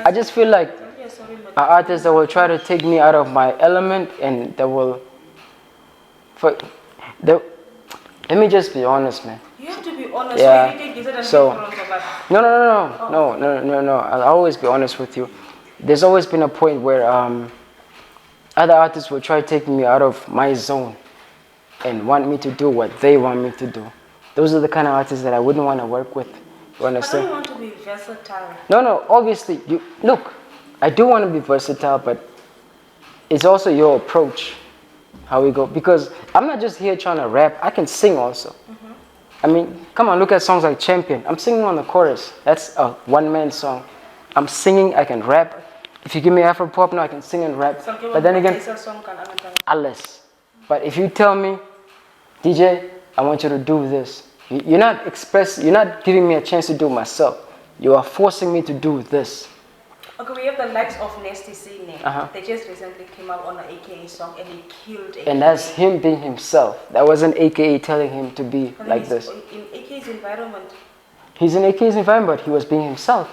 B: I just feel like an artist that will try to take me out of my element and that will... Let me just be honest, man.
A: You have to be honest.
B: Yeah. So, no. I'll always be honest with you. There's always been a point where other artists will try to take me out of my zone and want me to do what they want me to do. Those are the kind of artists that I wouldn't want to work with. You understand?
A: I don't want to be versatile.
B: No, obviously. Look, I do want to be versatile, but it's also your approach, how we go. Because I'm not just here trying to rap, I can sing also. I mean, come on, look at songs like Champion. I'm singing on the chorus. That's a one-man song. I'm singing, I can rap. If you give me Afro pop now, I can sing and rap. But then again, alles. But if you tell me, DJ, I want you to do this. You're not giving me a chance to do myself. You are forcing me to do this.
A: Okay, we have the likes of Nasty C name.
B: Uh-huh.
A: They just recently came out on an AKA song and he killed AKA.
B: And that's him being himself. That wasn't AKA telling him to be
A: But
B: like
A: he's
B: this.
A: in AKA's environment.
B: He's in AKA's environment, but he was being himself.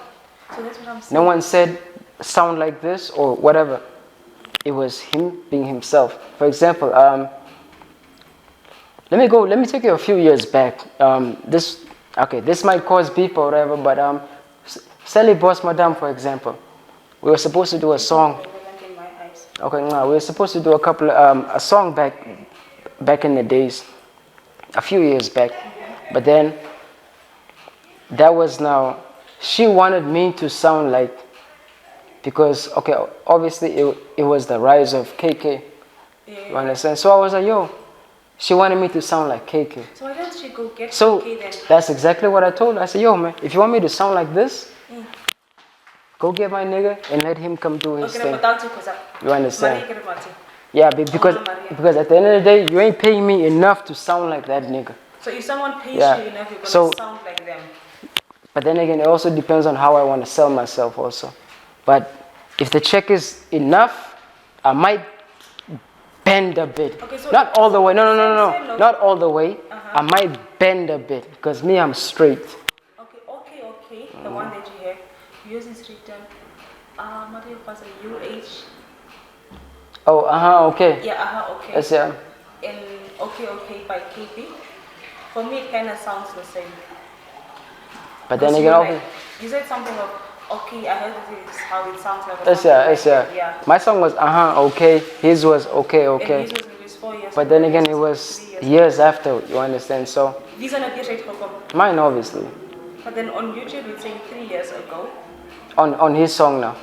A: So that's what I'm saying.
B: No one said sound like this or whatever. It was him being himself. For example, let me take you a few years back. This might cause beef or whatever, but Sally Boss Madame, for example, we were supposed to do a song.
A: In my eyes.
B: Okay, no, we were supposed to do a song back in the days, a few years back, but then that was now. She wanted me to sound like, because okay, obviously it was the rise of KK.
A: Yeah.
B: You understand? So I was like, yo, she wanted me to sound like KK.
A: So why don't she go get
B: So
A: KK then?
B: that's exactly what I told her. I said, yo, man, if you want me to sound like this, go get my nigga and let him come do his thing. You understand? Yeah, because at the end of the day, you ain't paying me enough to sound like that nigga.
A: So if someone pays
B: Yeah.
A: you enough, you're gonna
B: So-
A: sound like them.
B: But then again, it also depends on how I want to sell myself also. But if the check is enough, I might bend a bit.
A: Okay, so
B: Not all the way. No.
A: Same.
B: Not all the way. I might bend a bit because me, I'm straight.
A: Okay. The one that you have, yours is written, what do you pass a UH?
B: Oh, okay.
A: Yeah, okay.
B: Yes, yeah.
A: And okay by KP. For me, it kind of sounds the same.
B: But then
A: Because
B: again,
A: you're
B: okay.
A: like, you said something of, okay, I heard this is how it sounds like.
B: Yes, yeah. My song was okay. His was okay.
A: And his was released 4 years
B: But
A: ago,
B: then again,
A: yours
B: it
A: was
B: was
A: 3 years
B: years after. You understand? So
A: These are not your straight hookup.
B: mine, obviously,
A: But then on YouTube, it's saying 3 years ago.
B: on his song now.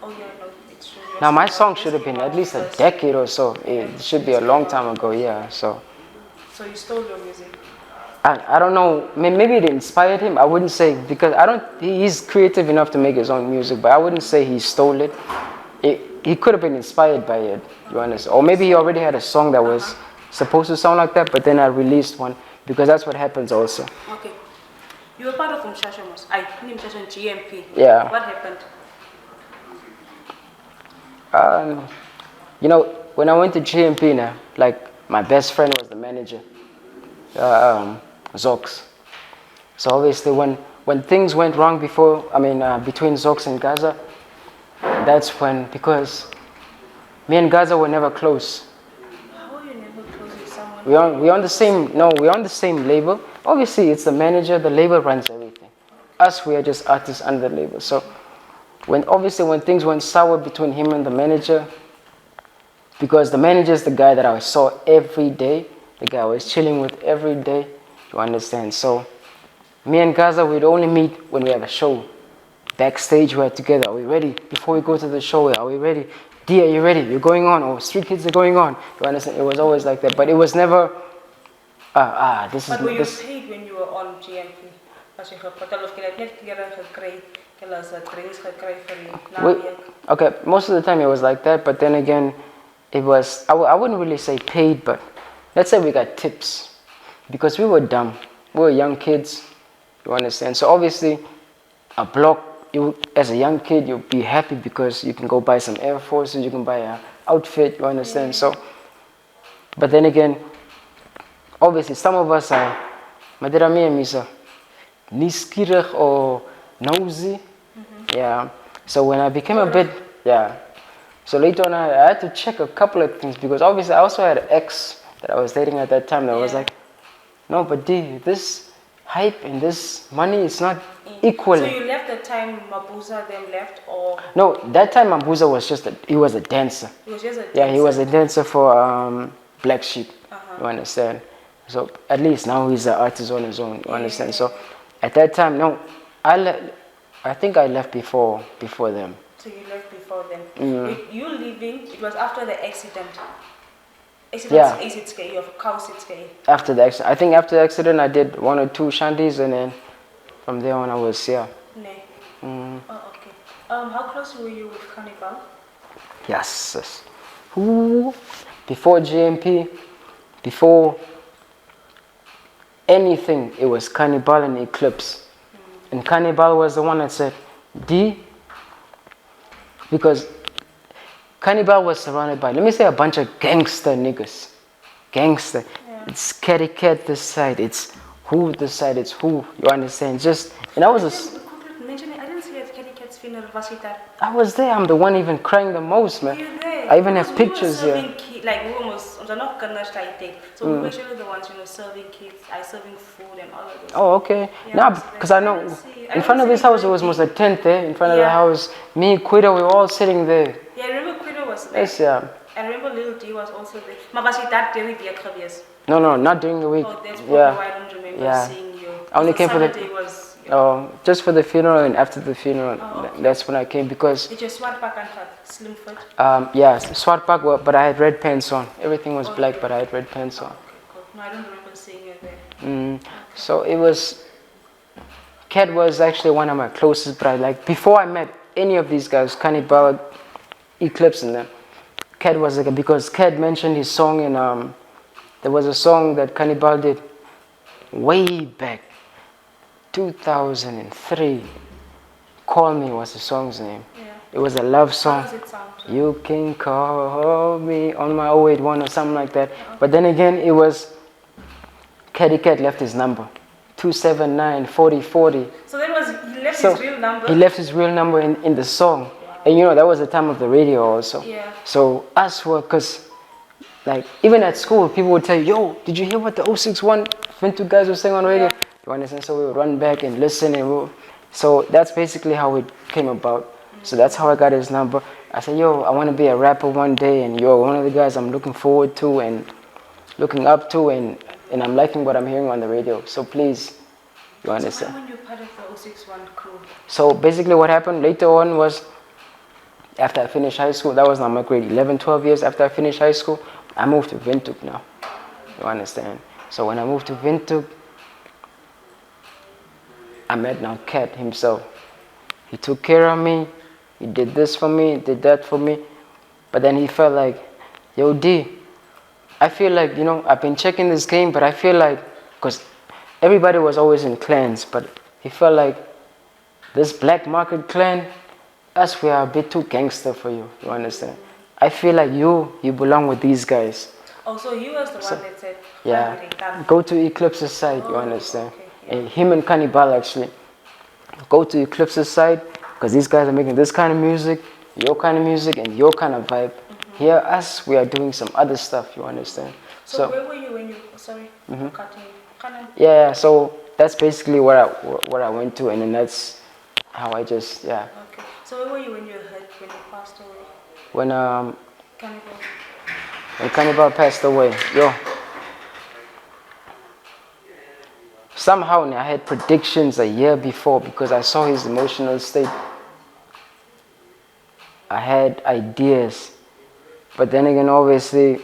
A: Oh, yeah, no, it's true.
B: Now my song should have been at least a decade or so. It should be a long time ago. Yeah. So
A: So you stole your music.
B: I don't know. Maybe it inspired him. I wouldn't say, because I don't. He's creative enough to make his own music, but I wouldn't say he stole it. He could have been inspired by it. You understand? Or maybe he already had a song that was supposed to sound like that, but then I released one, because that's what happens also.
A: Okay. You were part of Mshashomos. I named Mshashon GMP.
B: Yeah.
A: What happened?
B: You know, when I went to GMP now, like my best friend was the manager, Zox. So obviously when things went wrong between Zox and Gaza, that's when, because me and Gaza were never close.
A: How are you never close with someone?
B: We're on the same label. Obviously it's the manager, the label runs everything. Us, we are just artists under the label. So when things went sour between him and the manager, because the manager is the guy that I saw every day, the guy I was chilling with every day, you understand? So me and Gaza, we'd only meet when we have a show. Backstage, we're together. Are we ready? Before we go to the show, are we ready? D, are you ready? You're going on. Or Street Kids are going on. You understand? It was always like that. But it was never,
A: But were you paid when you were on GMP? As je gepatal of net klere gekry, hulle as drinks gekry vir die naweek.
B: Okay, most of the time it was like that, but then again, it was, I wouldn't really say paid, but let's say we got tips, because we were dumb. We were young kids, you understand? So obviously, a block, as a young kid, you'll be happy because you can go buy some Air Forces, you can buy an outfit, you understand? So, but then again, obviously some of us are, Madirami and Misa, niskierig or nosy. Yeah. So when I became a bit, so later on I had to check a couple of things, because obviously I also had an ex that I was dating at that time that was like, no, but D, this hype and this money is not equally.
A: So you left the time Mabuza them left, or?
B: No, that time Mabuza was he was a dancer.
A: He was just a dancer.
B: Yeah, he was a dancer for Black Sheep, you understand? So at least now he's an artist on his own, you understand? So at that time, no, I think I left before them.
A: So you left before them. You leaving, it was after the accident. Accident of Kausitske.
B: After the accident, I think after the accident I did 1 or 2 shanties, and then from there on I was
A: Oh, okay. How close were you with Cannibal?
B: Yes. Ooh. Before GMP, before anything, it was Cannibal and Eclipse. And Cannibal was the one that said, D, because Cannibal was surrounded by, let me say, a bunch of gangster niggas. Gangster.
A: Yeah.
B: It's Catty Cat this side, it's who this side, it's who, you understand? Just, and I was
A: I didn't see at Kitty Cat's funeral, was it that?
B: I was there, I'm the one even crying the most, man.
A: You there?
B: I even have
A: Because we
B: pictures
A: were
B: here.
A: serving like we almost, not gonna try it. So we were actually the ones, serving kids, serving food and all of this.
B: Oh, okay.
A: Yeah,
B: Now,
A: so
B: because I know, in front of his house, it was almost a tent there. In front of the
A: Yeah.
B: house, me, Quito, we were all sitting there.
A: Yeah, I remember Quido was there.
B: Yes, yeah.
A: I remember Lil D was also there. Maar was it that day with the Akabias?
B: No, not during the week.
A: Oh, that's probably
B: Yeah.
A: why I don't remember
B: Yeah.
A: seeing you.
B: I only came for the-
A: Saturday was...
B: Just for the funeral and after the funeral,
A: Oh, okay.
B: that's when I came because,
A: Did you swat back and had slim foot?
B: yeah, Swart Park, but I had red pants on. Everything was
A: Oh,
B: black,
A: okay.
B: but I had red pants on.
A: Okay, cool. No, I don't remember seeing you there.
B: So it was, Cat was actually one of my closest, but I like, before I met any of these guys, Cannibal, Eclipse and them, Cat was like, because Cat mentioned his song in, there was a song that Cannibal did way back, 2003. Call Me was the song's name.
A: Yeah.
B: It was a love
A: How
B: song.
A: does it sound?
B: You can call me on my 081 or something like that. But then again, it was, Catty Cat left his number, 279 4040.
A: So that was, he left
B: So
A: his real number?
B: he left his real number in the song. And that was the time of the radio also.
A: Yeah.
B: So us were, because like even at school, people would tell you, yo, did you hear what the 061 Vintu guys were saying on radio?
A: Yeah.
B: You understand? So we would run back and listen so that's basically how it came about. So that's how I got his number. I said, yo, I want to be a rapper one day, and you're one of the guys I'm looking forward to and looking up to, and I'm liking what I'm hearing on the radio. So please, you understand?
A: So when you were part of the 061 crew?
B: So basically what happened later on was, after I finished high school, that was now my grade 11, 12 years after I finished high school, I moved to Windhoek now. You understand? So when I moved to Windhoek, I met now Cat himself. He took care of me. He did this for me, did that for me. But then he felt like, yo, D, I feel like, I've been checking this game, but I feel like, because everybody was always in clans, but he felt like this black market clan, us, we are a bit too gangster for you, you understand? I feel like you belong with these guys.
A: Oh, so he was the one that said,
B: Yeah, go to Eclipse's side, you understand?
A: Okay, yeah.
B: And him and Cannibal actually, go to Eclipse's side, because these guys are making this kind of music, and your kind of vibe. Here, us, we are doing some other stuff, you understand?
A: So where were you when you, sorry, cutting you?
B: Yeah, so that's basically what I went to, and then that's how I just, yeah.
A: Okay. So where were you when you heard, when you passed away?
B: When
A: Cannibal.
B: when Cannibal passed away, yo. Somehow I had predictions a year before because I saw his emotional state. I had ideas, but then again, obviously,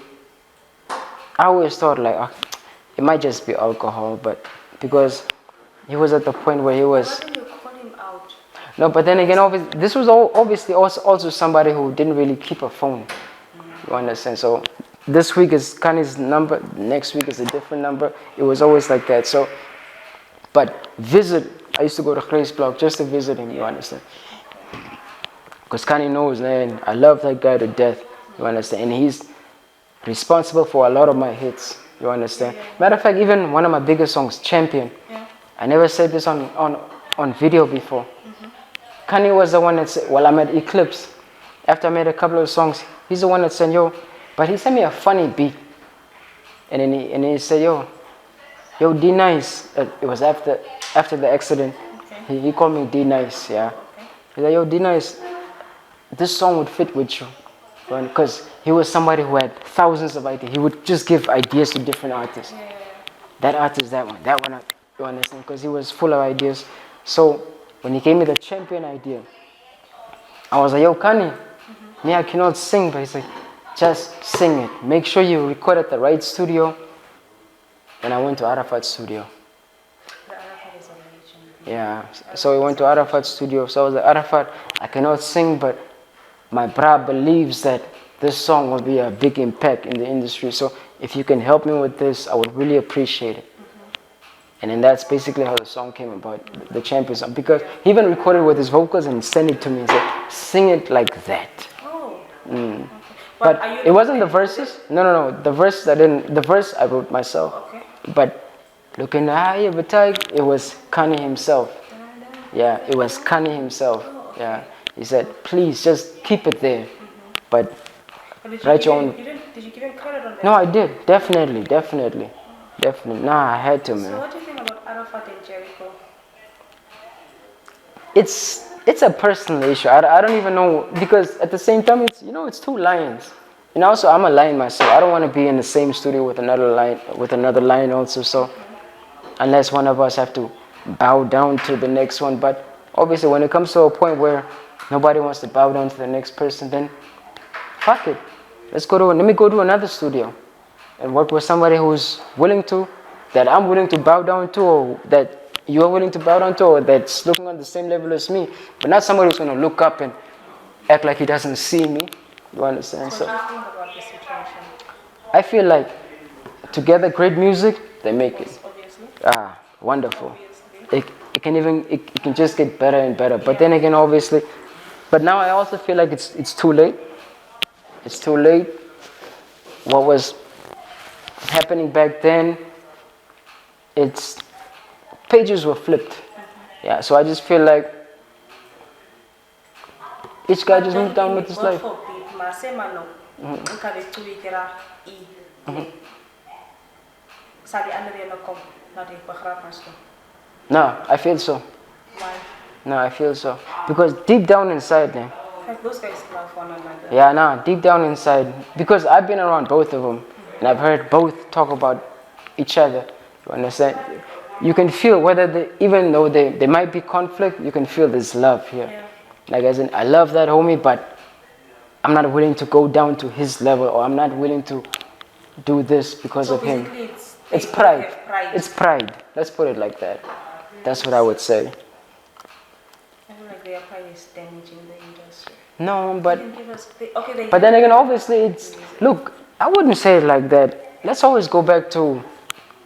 B: I always thought like, it might just be alcohol, but because he was at the point where he was.
A: Why didn't you call him out?
B: No, but then again, this was obviously also somebody who didn't really keep a phone. You understand? So this week is Kani's number, next week is a different number. It was always like that. So, but I used to go to Grace Block just to visit him, you understand? Because Kani knows, man, I love that guy to death, you understand? And he's responsible for a lot of my hits, you understand? Matter of fact, even one of my biggest songs, Champion, I never said this on video before. Kani was the one that said, well, I'm at Eclipse. After I made a couple of songs, he's the one that said, yo, but he sent me a funny beat. And then he said, yo, D Nice. It was after the accident. Okay. He called me D Nice, yeah. Okay. He said, yo, D Nice, this song would fit with you. Because he was somebody who had thousands of ideas. He would just give ideas to different artists. Yeah. That artist, that one, you understand? Because he was full of ideas. So when he gave me the Champion idea, I was like, yo, Kani, me, I cannot sing. But he's like, just sing it. Make sure you record at the right studio. And I went to Arafat's studio. Yeah, so we went to Arafat's studio. So I was like, Arafat, I cannot sing, but my bra believes that this song will be a big impact in the industry. So if you can help me with this, I would really appreciate it. And then that's basically how the song came about, the champion song. Because he even recorded with his vocals and sent it to me and said, sing it like that.
A: Oh.
B: Mm.
A: But
B: But it wasn't the verses. No. The verse I wrote myself.
A: Okay.
B: But looking high of a tiger, it was Kanye himself. Yeah, it was Kanye himself. Yeah. He said, please just keep it there. But write your own.
A: Did you give him credit on that?
B: No, I did. Definitely. Nah, I had to, man.
A: So what do you think about Arafat and Jericho?
B: It's a personal issue. I don't even know, because at the same time it's two lions. And also I'm a lion myself. I don't want to be in the same studio with another lion also. So unless one of us have to bow down to the next one. But obviously when it comes to a point where nobody wants to bow down to the next person, then fuck it. Let me go to another studio and work with somebody who's willing to, that I'm willing to bow down to, or that you're willing to bow down to, or that's looking on the same level as me, but not somebody who's going to look up and act like he doesn't see me. You understand?
A: So what do you think about this situation?
B: I feel like together, great music, they make it.
A: Obviously.
B: Wonderful. It can just get better and better. But then again, obviously, but now I also feel like it's too late. It's too late. What was happening back then, pages were flipped. Yeah, so I just feel like each guy just moved on with his life. No, I feel so.
A: Why?
B: No, I feel so. Because deep down inside them.
A: Like those guys love one another.
B: Yeah, no, deep down inside. Because I've been around both of them. And I've heard both talk about each other. You understand? You can feel whether even though there might be conflict, you can feel there's love here.
A: Yeah.
B: Like as in, I love that homie, but I'm not willing to go down to his level, or I'm not willing to do this because of him. It's pride. It's pride. Let's put it like that. That's what I would say.
A: I feel like their pride is damaging the industry.
B: No, but
A: But
B: then again, obviously, look, I wouldn't say it like that. Let's always go back to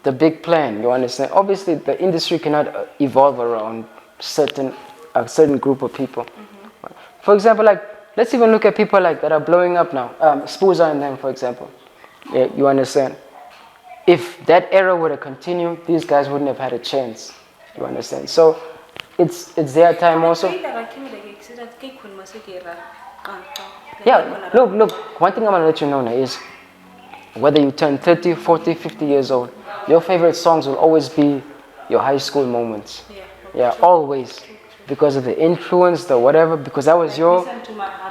B: the big plan. You understand? Obviously, the industry cannot evolve around a certain group of people. Mm-hmm. For example, like let's even look at people like that are blowing up now. Spooza and them, for example. Yeah, you understand? If that era would have continued, these guys wouldn't have had a chance. You understand? So it's their time also. Yeah, look, one thing I'm going to let you know now is whether you turn 30, 40, 50 years old, your favorite songs will always be your high school moments. Yeah, always. Because of the influence, the whatever, because that was your...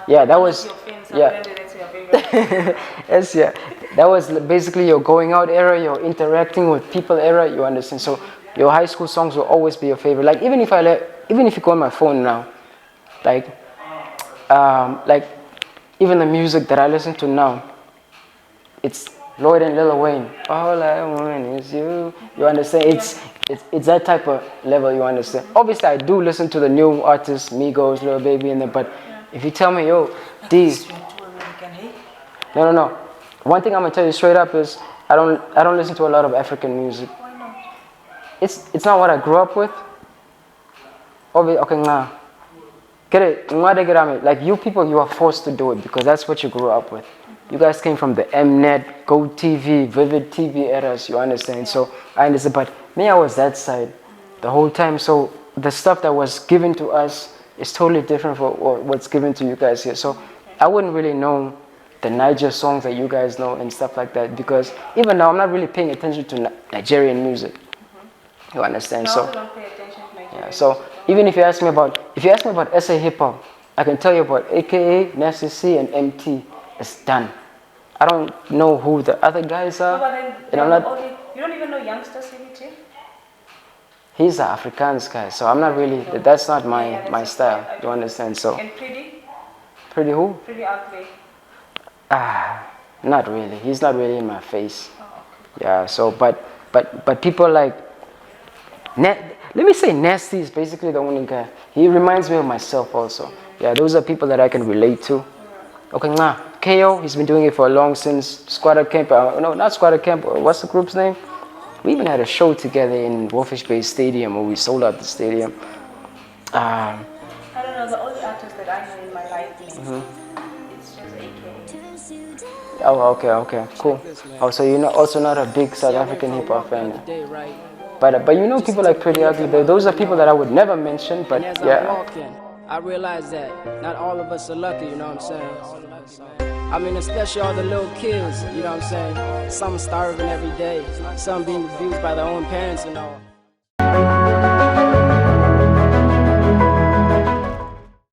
B: Yeah, that was... Yeah. Yes, yeah. That was basically your going out era, your interacting with people era, you understand? So your high school songs will always be your favorite. Like even if you go on my phone now, like even the music that I listen to now, it's Lloyd and Lil Wayne. All I want is you. You understand? It's that type of level, you understand? Obviously, I do listen to the new artists, Migos, Lil Baby, and them. But if you tell me, yo, D, no. One thing I'm gonna tell you straight up is I don't listen to a lot of African music.
A: Why not?
B: It's not what I grew up with. Okay, nah. Get it? Like you people, you are forced to do it because that's what you grew up with. You guys came from the Mnet, Go TV, Vivid TV eras, you understand? So I understand, but me, I was that side the whole time. So the stuff that was given to us is totally different from what's given to you guys here. So I wouldn't really know the Niger songs that you guys know and stuff like that because even now I'm not really paying attention to Nigerian music. You understand?
A: No,
B: so
A: I don't pay attention to Nigerian
B: yeah. So even if you ask me about SA hip hop, I can tell you about AKA, Nasty C, and MT. It's done. I don't know who the other guys are.
A: No, but then
B: and I'm not.
A: You don't even know youngsters CBT?
B: He's an Afrikaans guy, so I'm not really. That's not my style. You understand? So.
A: And Pretty?
B: Pretty who?
A: Pretty ugly.
B: Not really. He's not really in my face.
A: Oh, okay.
B: Yeah. So, but people like. Let me say Nasty is basically the only guy. He reminds me of myself also. Yeah, those are people that I can relate to. Okay, KO, he's been doing it for a long since Squatter Camp. No, not Squatter Camp. What's the group's name? We even had a show together in Wolfish Bay Stadium where we sold out the stadium.
A: I don't know, the only artist that I know in my life is just AK.
B: Oh, okay, cool. Oh, so you're also not a big South African hip hop fan? But you know people like Pretty Ugly. Those are people that I would never mention. But yeah.
D: I realize that not all of us are lucky, you know what I'm saying? I mean, especially all the little kids, you know what I'm saying? Some starving every day, some being abused by their own parents and all.